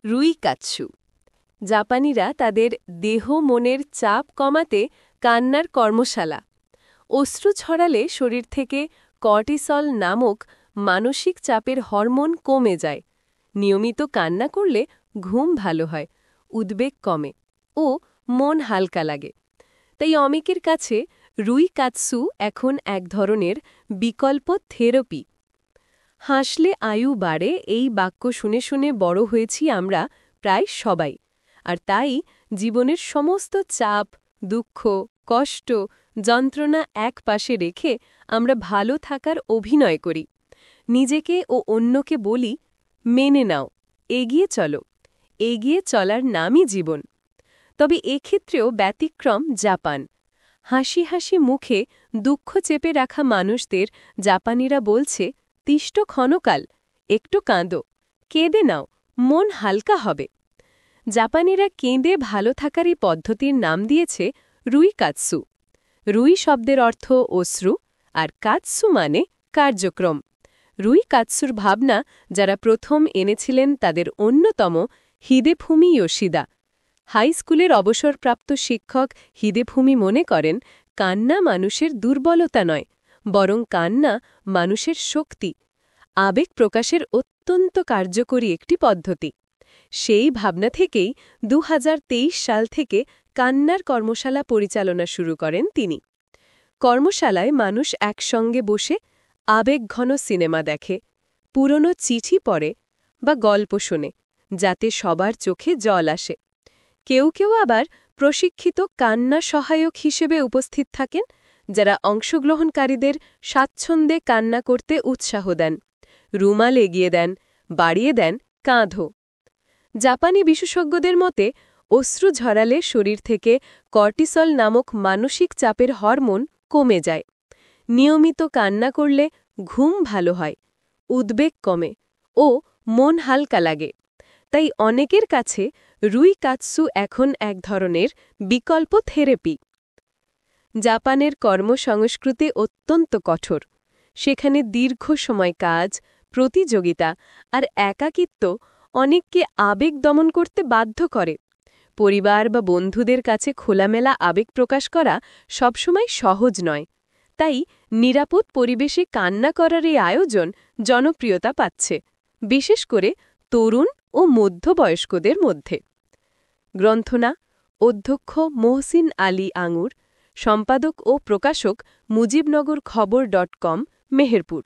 রুইকাৎসু। জাপানিরা তাদের দেহ মনের চাপ কমাতে কান্নার কর্মশালা। অশ্রু ছড়ালে শরীর থেকে কর্টিসল নামক মানসিক চাপের হরমোন কমে যায়। নিয়মিত কান্না করলে ঘুম ভালো হয়, উদ্বেগ কমে ও মন হালকা লাগে। তাই অনেকের কাছে রুইকাৎসু এখন এক ধরনের বিকল্প থেরাপি। হাসলে আয়ু বাড়ে, এই বাক্য শুনে শুনে বড় হয়েছি আমরা প্রায় সবাই। আর তাই জীবনের সমস্ত চাপ, দুঃখ, কষ্ট, যন্ত্রণা এক পাশে রেখে আমরা ভালো থাকার অভিনয় করি। নিজেকে ও অন্যকে বলি, মেনে নাও, এগিয়ে চলো। এগিয়ে চলার নামই জীবন। তবে এক্ষেত্রেও ব্যতিক্রম জাপান। হাসি হাসি মুখে দুঃখ চেপে রাখা মানুষদের জাপানিরা বলছে, তিষ্ট ক্ষণকাল, একটু কাঁদো, কেঁদে নাও, মন হালকা হবে। জাপানিরা কেঁদে ভালো থাকার এই পদ্ধতির নাম দিয়েছে রুইকাৎসু। রুই শব্দের অর্থ অশ্রু, আর কাৎসু মানে কার্যক্রম। রুইকাৎসুর ভাবনা যারা প্রথম এনেছিলেন তাদের অন্যতম হিদেফুমি ইয়োশিদা। হাই স্কুলের অবসরপ্রাপ্ত শিক্ষক হিদেফুমি মনে করেন, কান্না মানুষের দুর্বলতা নয়, বরং কান্না মানুষের শক্তি, আবেগ প্রকাশের অত্যন্ত কার্যকরী একটি পদ্ধতি। সেই ভাবনা থেকেই ২০২৩ সাল থেকে কান্নার কর্মশালা পরিচালনা শুরু করেন তিনি। কর্মশালায় মানুষ একসঙ্গে বসে আবেগঘন সিনেমা দেখে, পুরনো চিঠি পড়ে বা গল্প শোনে, যাতে সবার চোখে জল আসে। কেউ কেউ আবার প্রশিক্ষিত কান্না সহায়ক হিসেবে উপস্থিত থাকেন, যারা অংশগ্রহণকারীদের স্বাচ্ছন্দ্যে কান্না করতে উৎসাহ দেন, রুমাল এগিয়ে দেন, বাড়িয়ে দেন, কাঁধও। জাপানি বিশেষজ্ঞদের মতে অশ্রু ঝরালে শরীর থেকে কর্টিসল নামক মানসিক চাপের হরমোন কমে যায়। নিয়মিত কান্না করলে ঘুম ভালো হয়, উদ্বেগ কমে ও মন হালকা লাগে। তাই অনেকের কাছে রুইকাৎসু এখন এক ধরনের বিকল্প থেরাপি। জাপানের কর্মসংস্কৃতি অত্যন্ত কঠোর। সেখানে দীর্ঘ সময় কাজ, প্রতিযোগিতা আর একাকিত্ব অনেককে আবেগ দমন করতে বাধ্য করে। পরিবার বা বন্ধুদের কাছে খোলামেলা আবেগ প্রকাশ করা সবসময় সহজ নয়। তাই নিরাপদ পরিবেশে কান্না করার এই আয়োজন জনপ্রিয়তা পাচ্ছে, বিশেষ করে তরুণ ও মধ্যবয়স্কদের মধ্যে। গ্রন্থনা অধ্যক্ষ মহসিন আলী আঙুর, সম্পাদক ও প্রকাশক মুজিবনগর খবর.com, মেহেরপুর।